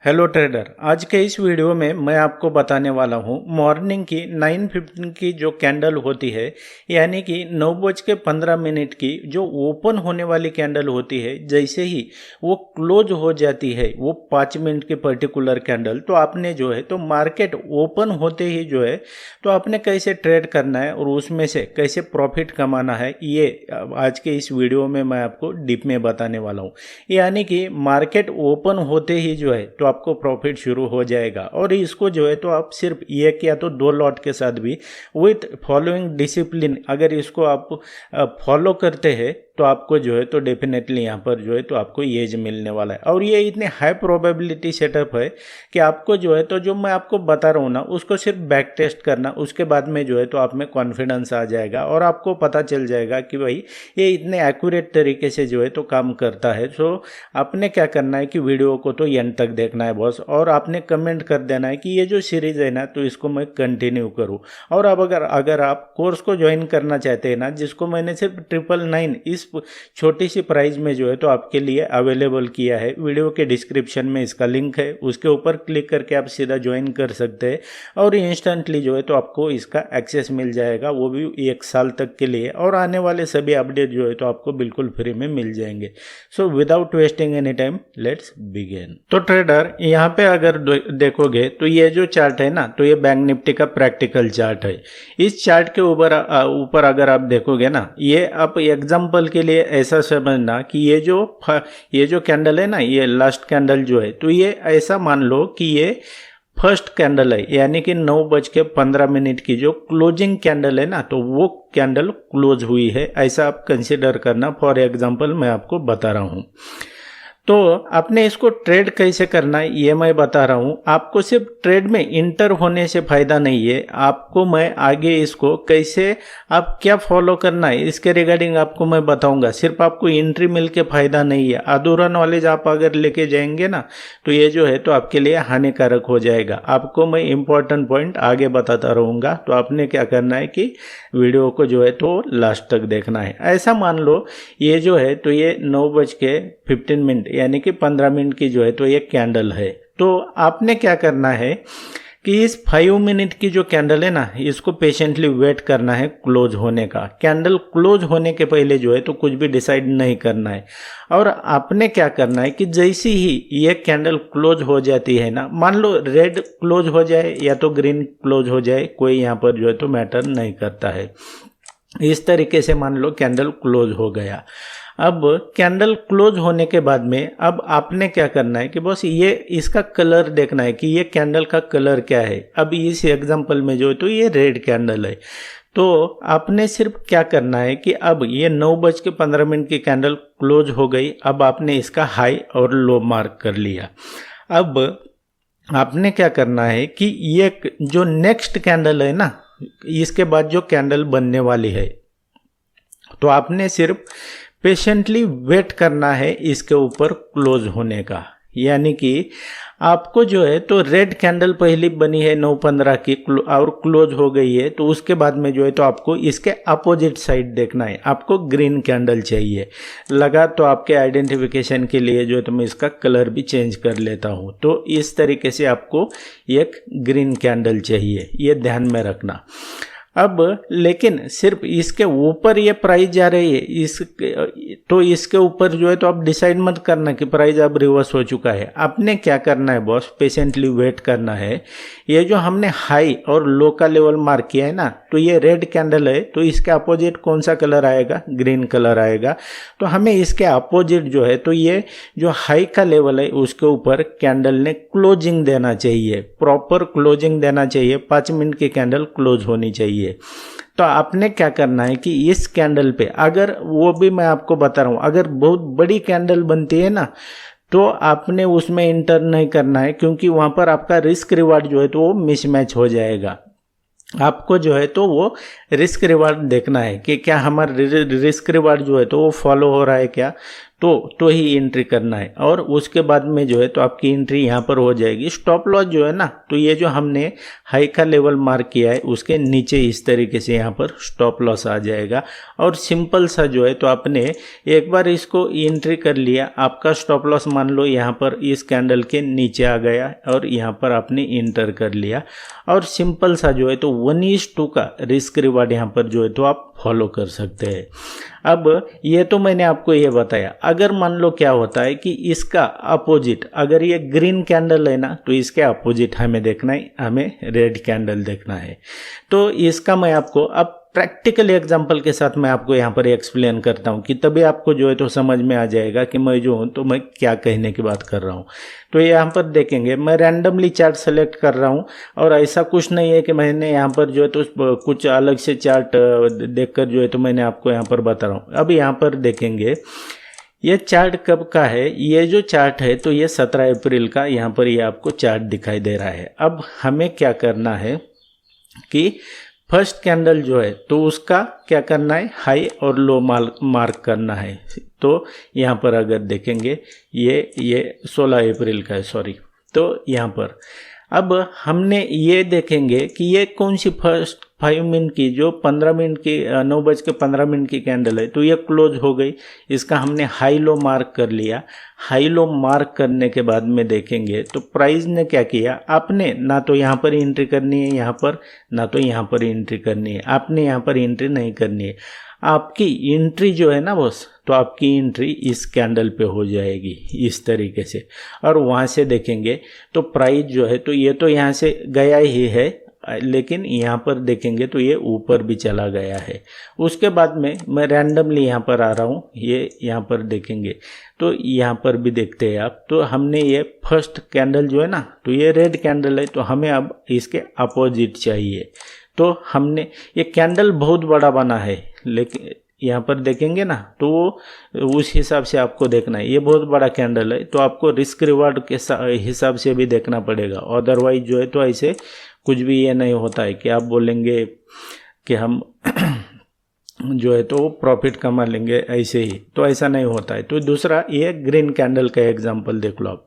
Hello trader, आज के इस वीडियो में मैं आपको बताने वाला हूं मॉर्निंग की 9:15 की जो कैंडल होती है, यानी कि 9:15 की जो ओपन होने वाली कैंडल होती है, जैसे ही वो क्लोज हो जाती है वो 5 मिनट की पर्टिकुलर कैंडल, तो आपने जो है तो मार्केट ओपन होते ही जो है तो आपने कैसे ट्रेड करना है और उसमें से कैसे प्रॉफिट कमाना है, ये आज के इस वीडियो में मैं आपको डीप में बताने वाला हूँ। यानी कि मार्केट ओपन होते ही जो है तो आपको प्रॉफिट शुरू हो जाएगा और इसको जो है तो आप सिर्फ एक या तो दो लॉट के साथ भी विथ फॉलोइंग डिसिप्लिन अगर इसको आप फॉलो करते हैं तो आपको जो है तो डेफिनेटली यहाँ पर जो है तो आपको एज मिलने वाला है। और ये इतने हाई प्रोबेबिलिटी सेटअप है कि आपको जो है तो जो मैं आपको बता रहा हूँ ना उसको सिर्फ बैक टेस्ट करना, उसके बाद में जो है तो आप में कॉन्फिडेंस आ जाएगा और आपको पता चल जाएगा कि भाई ये इतने एक्यूरेट तरीके से जो है तो काम करता है। सो आपने क्या करना है कि वीडियो को तो एंड तक देखना है बॉस, और आपने कमेंट कर देना है कि ये जो सीरीज़ है ना तो इसको मैं कंटिन्यू करूँ। और अब अगर आप कोर्स को ज्वाइन करना चाहते हैं ना, जिसको मैंने सिर्फ 999 इस छोटी सी प्राइस में जो है तो आपके लिए अवेलेबल किया है, वीडियो के डिस्क्रिप्शन में इसका लिंक है, उसके ऊपर क्लिक करके आप सीधा ज्वाइन कर सकते हैं और इंस्टेंटली जो है तो आपको इसका एक्सेस मिल जाएगा, वो भी 1 साल तक के लिए। और आने वाले सभी अपडेट जो है तो आपको बिल्कुल फ्री में मिल जाएंगे। So without wasting any time let's begin. तो ट्रेडर यहाँ पे अगर देखोगे तो ये जो चार्ट है ना तो ये बैंक निफ्टी का प्रैक्टिकल चार्ट है। इस चार्ट के ऊपर अगर आप देखोगे ना, ये आप एग्जांपल के लिए ऐसा समझना कि ये जो कैंडल है ना, ये लास्ट कैंडल जो है तो ये ऐसा मान लो कि ये फर्स्ट कैंडल है, यानी कि 9:15 की जो क्लोजिंग कैंडल है ना तो वो कैंडल क्लोज हुई है, ऐसा आप कंसिडर करना। फॉर एग्जांपल मैं आपको बता रहा हूँ। तो आपने इसको ट्रेड कैसे करना है ये मैं बता रहा हूँ। आपको सिर्फ ट्रेड में इंटर होने से फायदा नहीं है, आपको मैं आगे इसको कैसे आप क्या फॉलो करना है इसके रिगार्डिंग आपको मैं बताऊंगा। सिर्फ आपको एंट्री मिल के फायदा नहीं है, अधूरा नॉलेज आप अगर लेके जाएंगे ना तो ये जो है तो आपके लिए हानिकारक हो जाएगा। आपको मैं इंपॉर्टेंट पॉइंट आगे बताता रहूँगा, तो आपने क्या करना है कि वीडियो को जो है तो लास्ट तक देखना है। ऐसा मान लो ये जो है तो ये 9:15 यानी कि 15 मिनट की जो है तो ये कैंडल है। तो आपने क्या करना है कि इस 5 मिनट की जो कैंडल है ना इसको पेशेंटली वेट करना है क्लोज होने का। कैंडल क्लोज होने के पहले जो है तो कुछ भी डिसाइड नहीं करना है। और आपने क्या करना है कि जैसे ही ये कैंडल क्लोज हो जाती है ना, मान लो रेड क्लोज हो जाए या तो ग्रीन क्लोज हो जाए, कोई यहाँ पर जो है तो मैटर नहीं करता है। इस तरीके से मान लो कैंडल क्लोज हो गया। अब कैंडल क्लोज होने के बाद में अब आपने क्या करना है कि बस ये इसका कलर देखना है कि ये कैंडल का कलर क्या है। अब इस एग्जांपल में जो है तो ये रेड कैंडल है। तो आपने सिर्फ क्या करना है कि अब ये 9:15 की कैंडल क्लोज हो गई। अब आपने इसका हाई और लो मार्क कर लिया। अब आपने क्या करना है कि ये जो नेक्स्ट कैंडल है ना, इसके बाद जो कैंडल बनने वाली है, तो आपने सिर्फ पेशेंटली वेट करना है इसके ऊपर क्लोज होने का। यानी कि आपको जो है तो रेड कैंडल पहली बनी है 9:15 की और क्लोज हो गई है, तो उसके बाद में जो है तो आपको इसके अपोजिट साइड देखना है। आपको ग्रीन कैंडल चाहिए। लगा तो आपके आइडेंटिफिकेशन के लिए जो है तो मैं इसका कलर भी चेंज कर लेता हूँ। तो इस तरीके से आपको एक ग्रीन कैंडल चाहिए, ये ध्यान में रखना। अब लेकिन सिर्फ इसके ऊपर ये प्राइस जा रही है, तो इसके ऊपर जो है तो आप डिसाइड मत करना कि प्राइस अब रिवर्स हो चुका है। आपने क्या करना है बॉस, पेशेंटली वेट करना है। ये जो हमने हाई और लो का लेवल मार्क किया है ना, तो ये रेड कैंडल है, तो इसके अपोजिट कौन सा कलर आएगा, ग्रीन कलर आएगा। तो हमें इसके अपोजिट जो है तो ये जो हाई का लेवल है उसके ऊपर कैंडल ने क्लोजिंग देना चाहिए, प्रॉपर क्लोजिंग देना चाहिए। 5 मिनट की कैंडल क्लोज होनी चाहिए। तो आपने क्या करना है कि इस कैंडल पे, अगर वो भी मैं आपको बता रहा हूं, अगर बहुत बड़ी कैंडल बनती है ना तो आपने उसमें इंटर नहीं करना है, क्योंकि वहां पर आपका रिस्क रिवार्ड जो है तो वो मिसमैच हो जाएगा। आपको जो है तो वो रिस्क रिवार्ड देखना है कि क्या हमारा रिस्क रिवार्ड जो है तो वो फॉलो हो रहा है क्या। तो ही एंट्री करना है, और उसके बाद में जो है तो आपकी एंट्री यहाँ पर हो जाएगी। स्टॉप लॉस जो है ना, तो ये जो हमने हाई का लेवल मार्क किया है उसके नीचे इस तरीके से यहाँ पर स्टॉप लॉस आ जाएगा। और सिंपल सा जो है तो आपने एक बार इसको एंट्री कर लिया, आपका स्टॉप लॉस मान लो यहाँ पर इस कैंडल के नीचे आ गया और यहाँ पर आपने इंटर कर लिया, और सिंपल सा जो है तो 1:2 का रिस्क रिवार्ड यहाँ पर जो है तो आप फॉलो कर सकते हैं। अब ये तो मैंने आपको ये बताया, अगर मान लो क्या होता है कि इसका अपोजिट, अगर ये ग्रीन कैंडल है ना तो इसके अपोजिट हमें देखना है, हमें रेड कैंडल देखना है। तो इसका मैं आपको अब प्रैक्टिकल एग्जांपल के साथ मैं आपको यहाँ पर एक्सप्लेन करता हूँ कि तभी आपको जो है तो समझ में आ जाएगा कि मैं जो हूँ तो मैं क्या कहने की बात कर रहा हूँ। तो यहाँ पर देखेंगे मैं रैंडमली चार्ट सेलेक्ट कर रहा हूँ, और ऐसा कुछ नहीं है कि मैंने यहाँ पर जो है तो कुछ अलग से चार्ट देखकर जो है तो मैंने आपको यहाँ पर बता रहा हूँ। अब यहाँ पर देखेंगे ये चार्ट कब का है, ये जो चार्ट है तो ये 17 अप्रैल का यहाँ पर ये आपको चार्ट दिखाई दे रहा है। अब हमें क्या करना है कि फर्स्ट कैंडल जो है तो उसका क्या करना है, हाई और लो मार्क करना है। तो यहाँ पर अगर देखेंगे ये 16 अप्रैल का है, सॉरी। तो यहाँ पर अब हमने ये देखेंगे कि ये कौन सी फर्स्ट 5 मिनट की, जो 15 मिनट की 9:15 की कैंडल है, तो ये क्लोज हो गई। इसका हमने हाई लो मार्क कर लिया। हाई लो मार्क करने के बाद में देखेंगे तो प्राइस ने क्या किया, आपने ना तो यहाँ पर एंट्री करनी है, यहाँ पर ना तो यहाँ पर एंट्री करनी है, आपने यहाँ पर एंट्री नहीं करनी है। आपकी एंट्री जो है ना बॉस, तो आपकी एंट्री इस कैंडल पे हो जाएगी इस तरीके से, और वहाँ से देखेंगे तो प्राइस जो है तो ये तो यहाँ से गया ही है, लेकिन यहाँ पर देखेंगे तो ये ऊपर भी चला गया है। उसके बाद में मैं रैंडमली यहाँ पर आ रहा हूँ, ये यहाँ पर देखेंगे तो यहाँ पर भी देखते हैं आप। तो हमने ये फर्स्ट कैंडल जो है ना तो ये रेड कैंडल है, तो हमें अब इसके अपोजिट चाहिए। तो हमने ये कैंडल बहुत बड़ा बना है, लेकिन यहाँ पर देखेंगे ना तो वो उस हिसाब से आपको देखना है। ये बहुत बड़ा कैंडल है तो आपको रिस्क रिवार्ड के हिसाब से भी देखना पड़ेगा, अदरवाइज जो है तो ऐसे कुछ भी ये नहीं होता है कि आप बोलेंगे कि हम जो है तो प्रॉफिट कमा लेंगे ऐसे ही, तो ऐसा नहीं होता है। तो दूसरा ये ग्रीन कैंडल का एग्जांपल देख लो आप।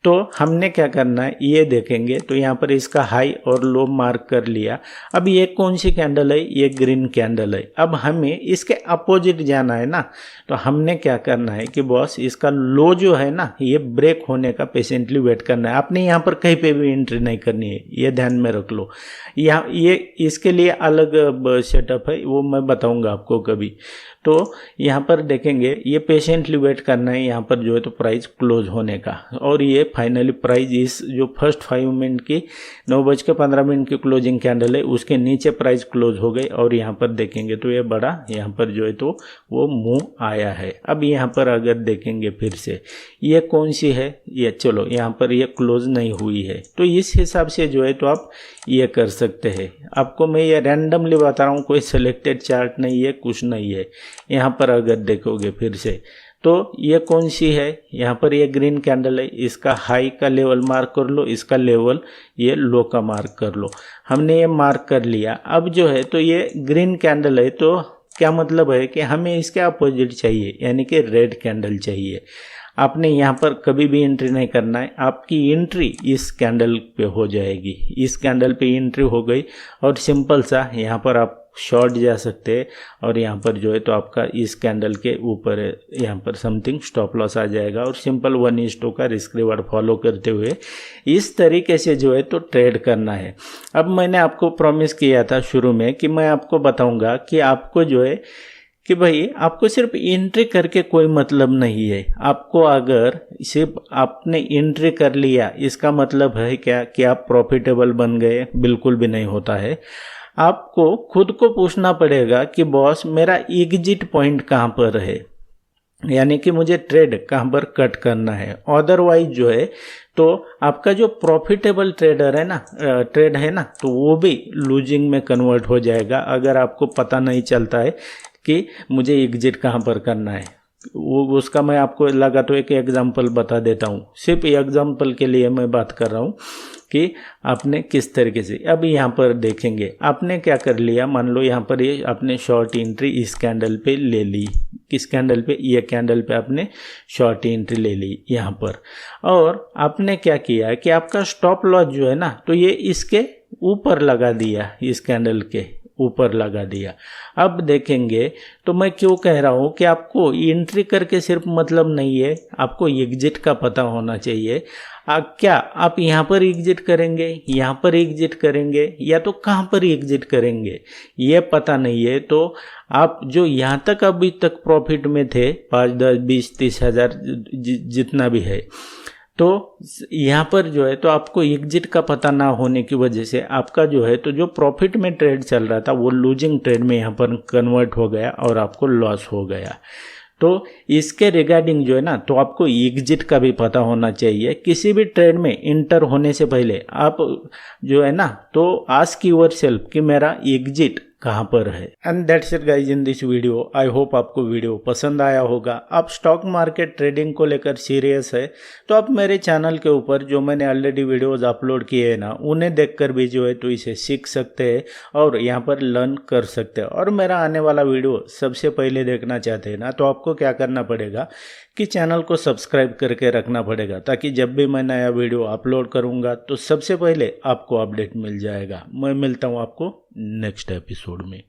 तो हमने क्या करना है, ये देखेंगे तो यहाँ पर इसका हाई और लो मार्क कर लिया। अब ये कौन सी कैंडल है, ये ग्रीन कैंडल है। अब हमें इसके अपोजिट जाना है ना, तो हमने क्या करना है कि बॉस इसका लो जो है ना ये ब्रेक होने का पेशेंटली वेट करना है। आपने यहाँ पर कहीं पे भी एंट्री नहीं करनी है, ये ध्यान में रख लो। यहाँ ये इसके लिए अलग सेटअप है, वो मैं बताऊँगा आपको कभी। तो यहाँ पर देखेंगे ये पेशेंटली वेट करना है यहाँ पर जो है तो प्राइस क्लोज होने का, और ये फाइनली प्राइस इस जो फर्स्ट 5 मिनट की 9:15 की क्लोजिंग कैंडल है उसके नीचे प्राइस क्लोज हो गई, और यहाँ पर देखेंगे तो ये बड़ा यहाँ पर जो है तो वो मुंह आया है। अब यहाँ पर अगर देखेंगे फिर से ये कौन सी है, ये चलो यहाँ पर ये क्लोज नहीं हुई है, तो इस हिसाब से जो है तो आप ये कर सकते हैं। आपको मैं ये रैंडमली बता रहा हूँ, कोई सिलेक्टेड चार्ट नहीं है, कुछ नहीं है। यहाँ पर अगर देखोगे फिर से तो ये कौन सी है, यहाँ पर ये ग्रीन कैंडल है, इसका हाई का लेवल मार्क कर लो, इसका लेवल ये लो का मार्क कर लो। हमने ये मार्क कर लिया। अब जो है तो ये ग्रीन कैंडल है, तो क्या मतलब है कि हमें इसके अपोजिट चाहिए, यानी कि रेड कैंडल चाहिए। आपने यहाँ पर कभी भी एंट्री नहीं करना है, आपकी एंट्री इस कैंडल पे हो जाएगी। इस कैंडल पे एंट्री हो गई, और सिंपल सा यहाँ पर आप शॉर्ट जा सकते हैं, और यहाँ पर जो है तो आपका इस कैंडल के ऊपर यहाँ पर समथिंग स्टॉप लॉस आ जाएगा, और सिंपल 1:2 का रिस्क रिवार्ड फॉलो करते हुए इस तरीके से जो है तो ट्रेड करना है। अब मैंने आपको प्रॉमिस किया था शुरू में कि मैं आपको बताऊंगा कि आपको जो है कि भाई आपको सिर्फ एंट्री करके कोई मतलब नहीं है। आपको अगर सिर्फ आपने एंट्री कर लिया इसका मतलब है क्या कि आप प्रॉफिटेबल बन गए, बिल्कुल भी नहीं होता है। आपको खुद को पूछना पड़ेगा कि बॉस मेरा एग्जिट पॉइंट कहाँ पर है, यानी कि मुझे ट्रेड कहाँ पर कट करना है। अदरवाइज जो है तो आपका जो प्रॉफिटेबल ट्रेड है ना तो वो भी लूजिंग में कन्वर्ट हो जाएगा, अगर आपको पता नहीं चलता है कि मुझे एग्जिट कहाँ पर करना है। वो उसका मैं आपको लगा तो एक एग्जांपल बता देता हूँ, सिर्फ एग्जांपल के लिए मैं बात कर रहा हूँ कि आपने किस तरीके से। अब यहाँ पर देखेंगे आपने क्या कर लिया, मान लो यहाँ पर ये आपने शॉर्ट एंट्री इस कैंडल पे ले ली, किस कैंडल पे, ये कैंडल पे आपने शॉर्ट एंट्री ले ली यहाँ पर, और आपने क्या किया कि आपका स्टॉप लॉस जो है ना, तो ये इसके ऊपर लगा दिया, इस कैंडल के ऊपर लगा दिया। अब देखेंगे तो मैं क्यों कह रहा हूँ कि आपको एंट्री करके सिर्फ मतलब नहीं है, आपको एग्जिट का पता होना चाहिए। क्या आप यहाँ पर एग्जिट करेंगे, यहाँ पर एग्जिट करेंगे, या तो कहाँ पर एग्जिट करेंगे, ये पता नहीं है। तो आप जो यहाँ तक अभी तक प्रॉफिट में थे 5, 10, 20, 30 हज़ार जितना भी है, तो यहाँ पर जो है तो आपको एग्जिट का पता ना होने की वजह से आपका जो है तो जो प्रॉफिट में ट्रेड चल रहा था वो लूजिंग ट्रेड में यहाँ पर कन्वर्ट हो गया और आपको लॉस हो गया। तो इसके रिगार्डिंग जो है ना, तो आपको एग्जिट का भी पता होना चाहिए। किसी भी ट्रेड में इंटर होने से पहले आप जो है ना तो आस्क योरसेल्फ कि मेरा एग्जिट कहाँ पर है। And that's it guys in this video. I hope आपको वीडियो पसंद आया होगा। आप स्टॉक मार्केट ट्रेडिंग को लेकर सीरियस है तो आप मेरे चैनल के ऊपर जो मैंने ऑलरेडी वीडियोस अपलोड किए हैं ना, उन्हें देखकर भी जो है तो इसे सीख सकते हैं और यहाँ पर लर्न कर सकते हैं। और मेरा आने वाला वीडियो सबसे पहले देखना चाहते हैं ना, तो आपको क्या करना पड़ेगा कि चैनल को सब्सक्राइब करके रखना पड़ेगा, ताकि जब भी मैं नया वीडियो अपलोड करूँगा तो सबसे पहले आपको अपडेट मिल जाएगा। मैं मिलता हूँ आपको नेक्स्ट एपिसोड में।